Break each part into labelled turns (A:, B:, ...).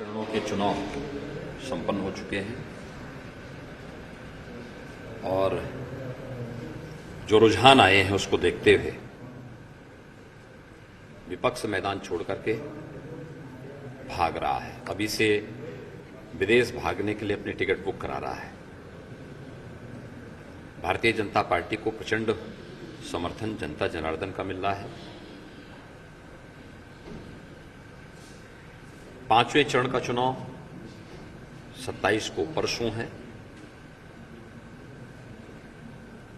A: चरणों के चुनाव संपन्न हो चुके हैं और जो रुझान आए हैं उसको देखते हुए विपक्ष मैदान छोड़ करके भाग रहा है। अभी से विदेश भागने के लिए अपनी टिकट बुक करा रहा है। भारतीय जनता पार्टी को प्रचंड समर्थन जनता जनार्दन का मिल रहा है। पांचवें चरण का चुनाव 27 को परसों है।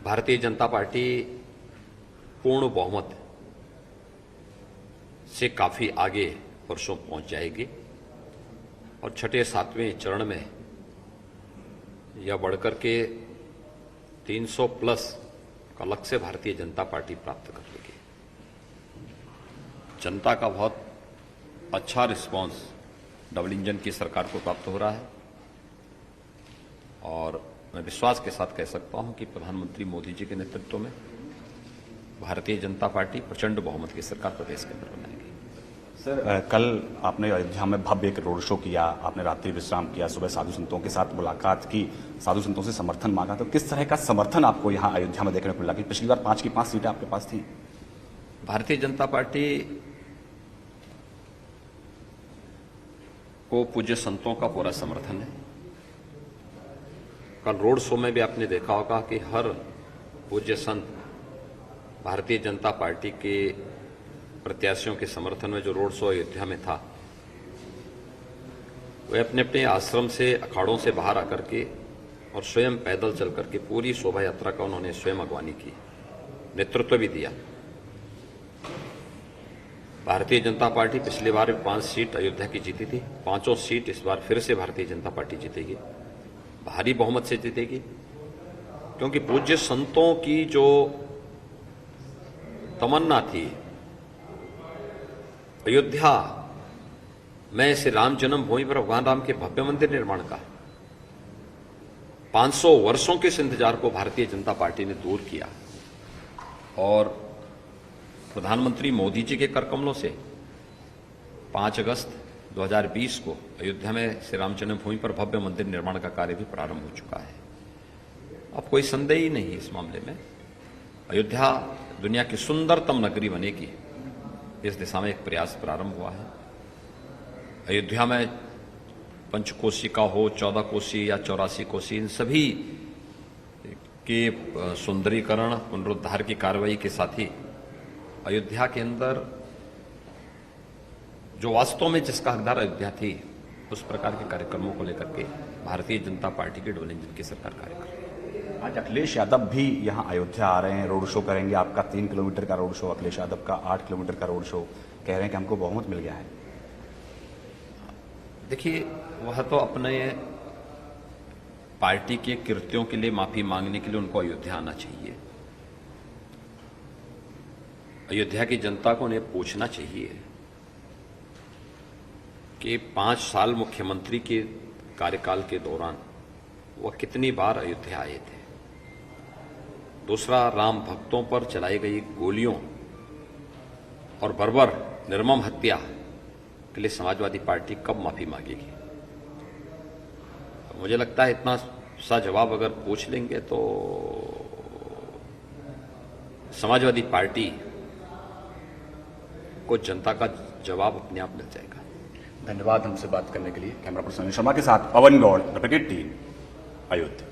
A: भारतीय जनता पार्टी पूर्ण बहुमत से काफी आगे परसों पहुंच जाएगी और छठे सातवें चरण में यह बढ़कर के 300 प्लस का लक्ष्य भारतीय जनता पार्टी प्राप्त कर लेगी। जनता का बहुत अच्छा रिस्पांस डबल इंजन की सरकार को प्राप्त हो रहा है और मैं विश्वास के साथ कह सकता हूं कि प्रधानमंत्री मोदी जी के नेतृत्व में भारतीय जनता पार्टी प्रचंड बहुमत की सरकार प्रदेश के अंदर बनाएगी।
B: सर, कल आपने अयोध्या में भव्य एक रोड शो किया, आपने रात्रि विश्राम किया, सुबह साधु संतों के साथ मुलाकात की, साधु संतों से समर्थन मांगा। तो किस तरह का समर्थन आपको यहाँ अयोध्या में देखने को मिला कि पिछली बार 5 की 5 सीटें आपके पास थी?
A: भारतीय जनता पार्टी को पूज्य संतों का पूरा समर्थन है। कल रोड शो में भी आपने देखा होगा कि हर पूज्य संत भारतीय जनता पार्टी के प्रत्याशियों के समर्थन में जो रोड शो अयोध्या में था, वे अपने अपने आश्रम से अखाड़ों से बाहर आकर के और स्वयं पैदल चल करके पूरी शोभा यात्रा का उन्होंने स्वयं अगवानी की, नेतृत्व भी दिया। भारतीय जनता पार्टी पिछली बार 5 सीट अयोध्या की जीती थी, 5 सीट इस बार फिर से भारतीय जनता पार्टी जीतेगी, भारी बहुमत से जीतेगी, क्योंकि पूज्य संतों की जो तमन्ना थी अयोध्या में श्री राम जन्मभूमि पर भगवान राम के भव्य मंदिर निर्माण का, 500 वर्षों के इस इंतजार को भारतीय जनता पार्टी ने दूर किया और प्रधानमंत्री मोदी जी के कर कमलों से 5 अगस्त 2020 को अयोध्या में श्री राम जन्मभूमि पर भव्य मंदिर निर्माण का कार्य भी प्रारंभ हो चुका है। अब कोई संदेह ही नहीं इस मामले में, अयोध्या दुनिया की सुंदरतम नगरी बनेगी, इस दिशा में एक प्रयास प्रारंभ हुआ है। अयोध्या में पंचकोशी का हो, 14 कोसी या 84 कोसी, इन सभी के सुंदरीकरण पुनरुद्धार की कार्रवाई के साथ ही अयोध्या के अंदर जो वास्तव में जिसका हकदार अयोध्या थी, उस प्रकार के कार्यक्रमों को लेकर के भारतीय जनता पार्टी की डबल इंजन की सरकार कार्य कर रही है।
B: आज अखिलेश यादव भी यहाँ अयोध्या आ रहे हैं, रोड शो करेंगे। आपका 3 किलोमीटर का रोड शो, अखिलेश यादव का 8 किलोमीटर का रोड शो। कह रहे हैं कि हमको बहुमत मिल गया है।
A: देखिए, वह तो अपने पार्टी के कृत्यों के लिए माफी मांगने के लिए उनको अयोध्या आना चाहिए। अयोध्या की जनता को उन्हें पूछना चाहिए कि 5 साल मुख्यमंत्री के कार्यकाल के दौरान वह कितनी बार अयोध्या आए थे। दूसरा, राम भक्तों पर चलाई गई गोलियों और बर्बर निर्मम हत्या के लिए समाजवादी पार्टी कब माफी मांगेगी? मुझे लगता है इतना सा जवाब अगर पूछ लेंगे तो समाजवादी पार्टी को जनता का जवाब अपने आप मिल जाएगा।
B: धन्यवाद हमसे बात करने के लिए। कैमरा पर्सन शर्मा के साथ पवन गौड़, रिपोर्टर टीम, अयोध्या।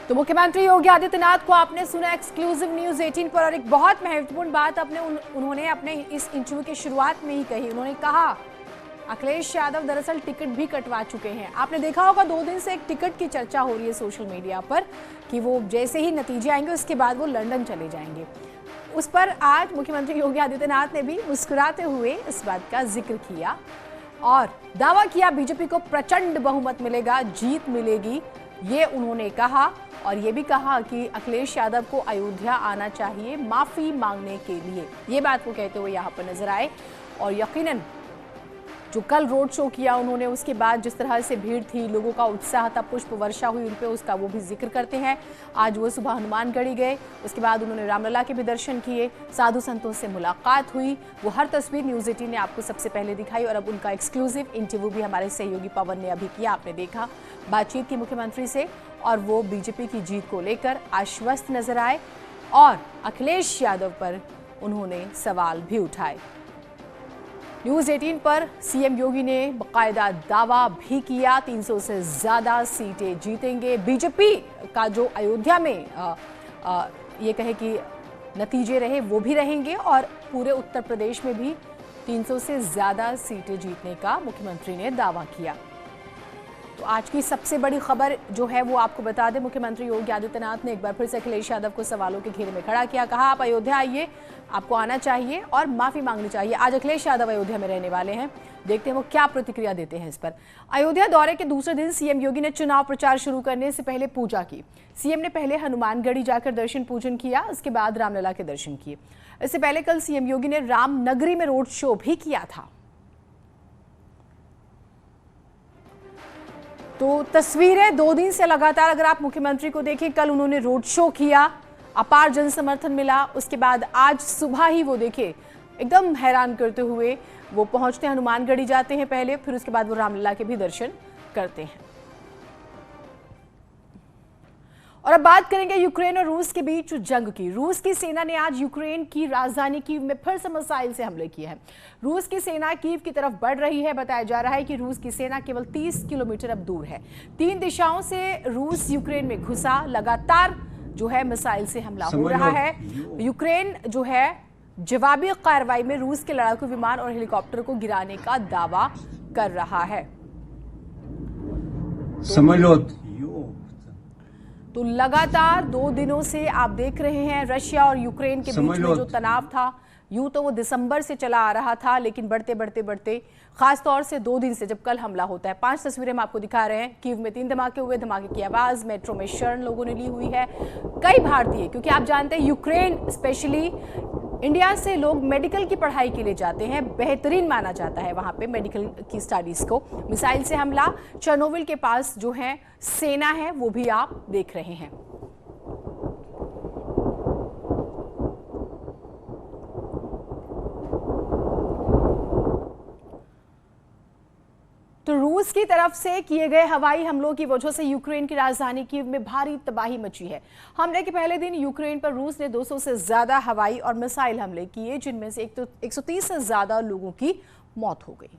C: तो मुख्यमंत्री योगी आदित्यनाथ को आपने सुना एक्सक्लूसिव न्यूज 18 पर, और एक बहुत महत्वपूर्ण बात उन्होंने अपने इस इंटरव्यू की शुरुआत में ही कही। उन्होंने कहा अखिलेश यादव दरअसल टिकट भी कटवा चुके हैं। आपने देखा होगा 2 दिन से एक टिकट की चर्चा हो रही है सोशल मीडिया पर कि वो जैसे ही नतीजे आएंगे उसके बाद वो लंदन चले जाएंगे। उस पर आज मुख्यमंत्री योगी आदित्यनाथ ने भी मुस्कुराते हुए इस बात का जिक्र किया और दावा किया बीजेपी को प्रचंड बहुमत मिलेगा, जीत मिलेगी, ये उन्होंने कहा। और ये भी कहा कि अखिलेश यादव को अयोध्या आना चाहिए माफी मांगने के लिए, ये बात वो कहते हुए यहाँ पर नजर आए। और यकीनन जो कल रोड शो किया उन्होंने, उसके बाद जिस तरह से भीड़ थी, लोगों का उत्साह था, पुष्प वर्षा हुई उन पे, उसका वो भी जिक्र करते हैं। आज वो सुबह हनुमानगढ़ी गए, उसके बाद उन्होंने रामलला के भी दर्शन किए, साधु संतों से मुलाकात हुई। वो हर तस्वीर न्यूज़ 18 ने आपको सबसे पहले दिखाई और अब उनका एक्सक्लूसिव इंटरव्यू भी हमारे सहयोगी पवन ने अभी किया। आपने देखा बातचीत की मुख्यमंत्री से और वो बीजेपी की जीत को लेकर आश्वस्त नजर आए और अखिलेश यादव पर उन्होंने सवाल भी उठाए। न्यूज़ 18 पर सीएम योगी ने बाकायदा दावा भी किया, 300 से ज्यादा सीटें जीतेंगे। बीजेपी का जो अयोध्या में ये कहे कि नतीजे रहे वो भी रहेंगे और पूरे उत्तर प्रदेश में भी 300 से ज्यादा सीटें जीतने का मुख्यमंत्री ने दावा किया। तो आज की सबसे बड़ी खबर जो है वो आपको बता दें, मुख्यमंत्री योगी आदित्यनाथ ने एक बार फिर से अखिलेश यादव को सवालों के घेरे में खड़ा किया। कहा आप अयोध्या आइए, आपको आना चाहिए और माफी मांगनी चाहिए। आज अखिलेश यादव अयोध्या में रहने वाले हैं, देखते हैं वो क्या प्रतिक्रिया देते हैं इस पर। अयोध्या दौरे के दूसरे दिन सीएम योगी ने चुनाव प्रचार शुरू करने से पहले पूजा की। सीएम ने पहले हनुमानगढ़ी जाकर दर्शन पूजन किया, उसके बाद रामलला के दर्शन किए। इससे पहले कल सीएम योगी ने रामनगरी में रोड शो भी किया था। तो तस्वीरें 2 दिन से लगातार अगर आप मुख्यमंत्री को देखें, कल उन्होंने रोड शो किया, अपार जन समर्थन मिला, उसके बाद आज सुबह ही वो देखे एकदम हैरान करते हुए वो पहुंचते हैं, हनुमानगढ़ी जाते हैं पहले, फिर उसके बाद वो रामलला के भी दर्शन करते हैं। और अब बात करेंगे यूक्रेन और रूस के बीच जंग की। रूस की सेना ने आज यूक्रेन की राजधानी कीव में फिर से मिसाइल से हमले किए हैं। रूस की सेना कीव की तरफ बढ़ रही है। बताया जा रहा है कि रूस की सेना केवल 30 किलोमीटर अब दूर है। 3 दिशाओं से रूस यूक्रेन में घुसा, लगातार जो है मिसाइल से हमला हो रहा है। यूक्रेन जो है जवाबी कार्रवाई में रूस के लड़ाकू विमान और हेलीकॉप्टर को गिराने का दावा कर रहा है। तो लगातार 2 दिनों से आप देख रहे हैं रशिया और यूक्रेन के बीच में जो तनाव था, यूं तो वो दिसंबर से चला आ रहा था, लेकिन बढ़ते खास तौर से 2 दिन से जब कल हमला होता है। 5 तस्वीरें हम आपको दिखा रहे हैं। कीव में 3 धमाके हुए, धमाके की आवाज मेट्रो में शरण लोगों ने ली हुई है। कई भारतीय, क्योंकि आप जानते हैं यूक्रेन स्पेशली इंडिया से लोग मेडिकल की पढ़ाई के लिए जाते हैं, बेहतरीन माना जाता है वहां पे मेडिकल की स्टडीज को। मिसाइल से हमला चेर्नोबिल के पास जो है सेना है वो भी आप देख रहे हैं। तो रूस की तरफ से किए गए हवाई हमलों की वजह से यूक्रेन की राजधानी कीव में भारी तबाही मची है। हमले के पहले दिन यूक्रेन पर रूस ने 200 से ज्यादा हवाई और मिसाइल हमले किए, जिनमें से 130 से ज्यादा लोगों की मौत हो गई।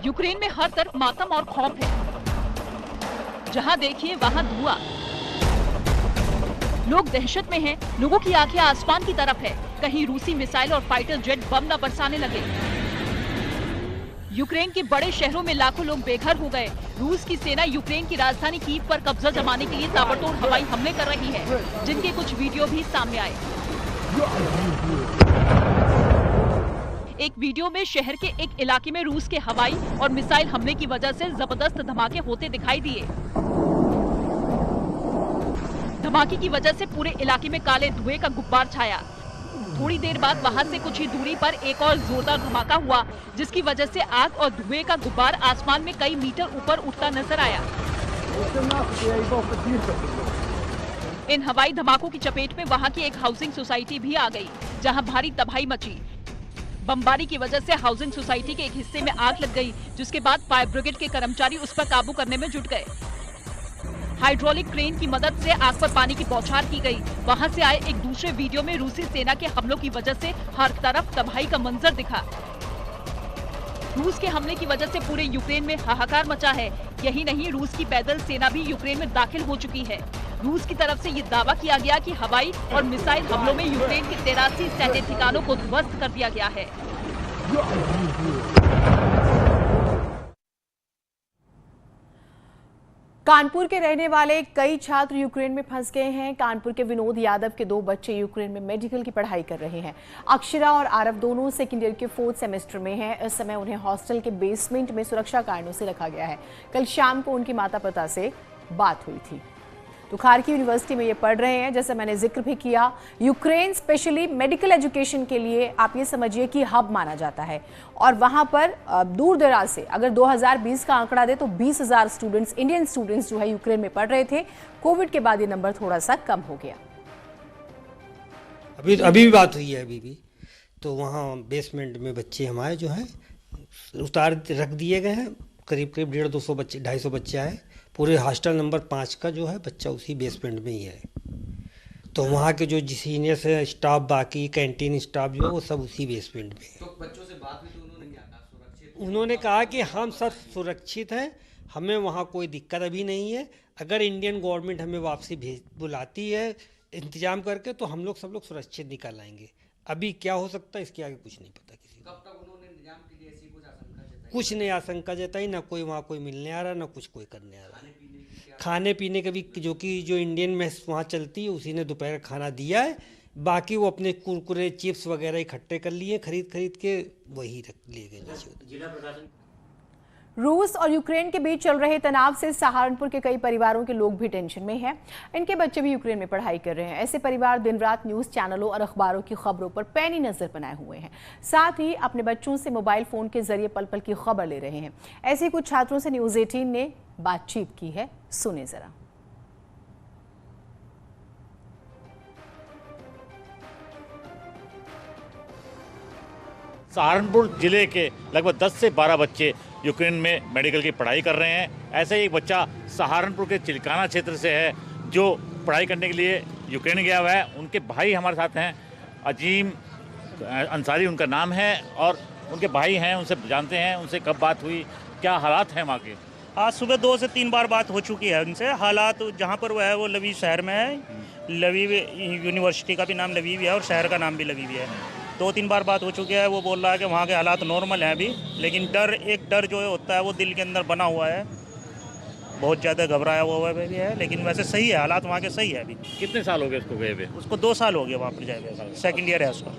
D: यूक्रेन में हर तरफ मातम और खौफ है। जहां देखिए वहां धुआं, लोग दहशत में हैं, लोगों की आंखें आसमान की तरफ है। कहीं रूसी मिसाइल और फाइटर जेट बम न बरसाने लगे। यूक्रेन के बड़े शहरों में लाखों लोग बेघर हो गए। रूस की सेना यूक्रेन की राजधानी कीव पर कब्जा जमाने के लिए ताबड़तोड़ हवाई हमले कर रही है, जिनके कुछ वीडियो भी सामने आए। एक वीडियो में शहर के एक इलाके में रूस के हवाई और मिसाइल हमले की वजह से जबरदस्त धमाके होते दिखाई दिए। धमाके की वजह से पूरे इलाके में काले धुएं का गुब्बार छाया। थोड़ी देर बाद वहां से कुछ ही दूरी पर एक और जोरदार धमाका हुआ, जिसकी वजह से आग और धुएं का गुब्बार आसमान में कई मीटर ऊपर उठता नजर आया। इन हवाई धमाकों की चपेट में वहां की एक हाउसिंग सोसाइटी भी आ गई, जहां भारी तबाही मची। बमबारी की वजह से हाउसिंग सोसाइटी के एक हिस्से में आग लग गई, जिसके बाद फायर ब्रिगेड के कर्मचारी उस पर काबू करने में जुट गए। हाइड्रोलिक क्रेन की मदद से आग पर पानी की बौछार की गई। वहां से आए एक दूसरे वीडियो में रूसी सेना के हमलों की वजह से हर तरफ तबाही का मंजर दिखा। रूस के हमले की वजह से पूरे यूक्रेन में हाहाकार मचा है। यही नहीं, रूस की पैदल सेना भी यूक्रेन में दाखिल हो चुकी है। रूस की तरफ से ये दावा किया गया कि हवाई और मिसाइल हमलों में यूक्रेन के 83 सैन्य ठिकानों को ध्वस्त कर दिया गया है।
C: कानपुर के रहने वाले कई छात्र यूक्रेन में फंस गए हैं। कानपुर के विनोद यादव के 2 बच्चे यूक्रेन में मेडिकल की पढ़ाई कर रहे हैं। अक्षरा और आरव दोनों सेकेंड ईयर के 4th सेमेस्टर में हैं। इस समय उन्हें हॉस्टल के बेसमेंट में सुरक्षा कारणों से रखा गया है। कल शाम को उनकी माता पिता से बात हुई थी। तो खार्किव यूनिवर्सिटी में ये पढ़ रहे हैं। जैसे मैंने जिक्र भी किया, यूक्रेन स्पेशली मेडिकल एजुकेशन के लिए आप ये समझिए कि हब माना जाता है और वहाँ पर दूर दराज से अगर 2020 का आंकड़ा दे तो 20,000 स्टूडेंट्स, इंडियन स्टूडेंट्स जो है यूक्रेन में पढ़ रहे थे। कोविड के बाद ये नंबर थोड़ा सा कम हो गया।
E: अभी भी बात हुई है, अभी भी तो वहाँ बेसमेंट में बच्चे हमारे जो है उतार रख दिए गए हैं। करीब 150-200 बच्चे, 250 बच्चे आए। पूरे हॉस्टल नंबर 5 का जो है बच्चा उसी बेसमेंट में ही है। तो वहाँ के जो सीनियर से स्टाफ, बाकी कैंटीन स्टाफ जो है वो सब उसी बेसमेंट में है। तो बच्चों से बात हुई तो उन्होंने क्या कहा? सुरक्षित? उन्होंने कहा कि हम सब सुरक्षित हैं, हमें वहाँ कोई दिक्कत अभी नहीं है। अगर इंडियन गवर्नमेंट हमें वापसी बुलाती है इंतजाम करके तो हम लोग सब लोग सुरक्षित निकल आएंगे। अभी क्या हो सकता है इसके आगे कुछ नहीं पता किसी को। कब तक उन्होंने इंतजाम के लिए ऐसी कुछ आशंका जताई? कुछ नहीं आशंका जताई, ना कोई वहाँ कोई मिलने आ रहा, ना कुछ कोई करने आ रहा। खाने पीने का भी जो इंडियन मेस वहाँ चलती है उसी ने दोपहर खाना दिया है। बाकी वो अपने कुरकुरे चिप्स वगैरह इकट्ठे कर लिए खरीद के वही ले गए।
C: रूस और यूक्रेन के बीच चल रहे तनाव से सहारनपुर के कई परिवारों के लोग भी टेंशन में हैं। इनके बच्चे भी यूक्रेन में पढ़ाई कर रहे हैं। ऐसे परिवार दिन रात न्यूज़ चैनलों और अखबारों की खबरों पर पैनी नजर बनाए हुए हैं, साथ ही अपने बच्चों से मोबाइल फोन के जरिए पल पल की खबर ले रहे हैं। ऐसे कुछ छात्रों से न्यूज़ 18 ने बातचीत की है, सुने जरा।
F: सहारनपुर जिले के लगभग 10 से 12 बच्चे यूक्रेन में मेडिकल की पढ़ाई कर रहे हैं। ऐसे ही एक बच्चा सहारनपुर के चिलकाना क्षेत्र से है जो पढ़ाई करने के लिए यूक्रेन गया हुआ है। उनके भाई हमारे साथ हैं, अजीम अंसारी उनका नाम है और उनके भाई हैं, उनसे जानते हैं उनसे कब बात हुई, क्या हालात हैं वहाँ के।
G: आज सुबह 2 से 3 बार बात हो चुकी है उनसे। हालात जहाँ पर वो है वो लवीव शहर में है। लवीव यूनिवर्सिटी का भी नाम लवीव है और शहर का नाम भी लवीव है। 2-3 बार बात हो चुकी है। वो बोल रहा है कि वहाँ के हालात नॉर्मल हैं अभी, लेकिन एक डर जो होता है वो दिल के अंदर बना हुआ है। बहुत ज़्यादा घबराया हुआ भी है, लेकिन वैसे सही है, हालात वहाँ के सही है अभी।
F: कितने साल हो गए उसको गए हुए?
G: उसको 2 साल हो गए वहाँ पर जाए, सेकंड ईयर है उसका।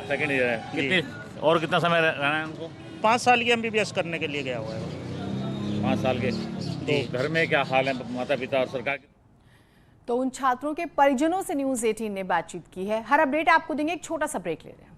F: सेकंड ईयर है। और कितना समय रहना है उनको?
G: 5 साल की MBBS करने के लिए गया हुआ है।
F: 5 साल के। तो घर में क्या हाल है माता पिता और सरकार?
C: तो उन छात्रों के परिजनों से न्यूज़ 18 ने बातचीत की है। हर अपडेट आपको देंगे, एक छोटा सा ब्रेक ले रहे हैं।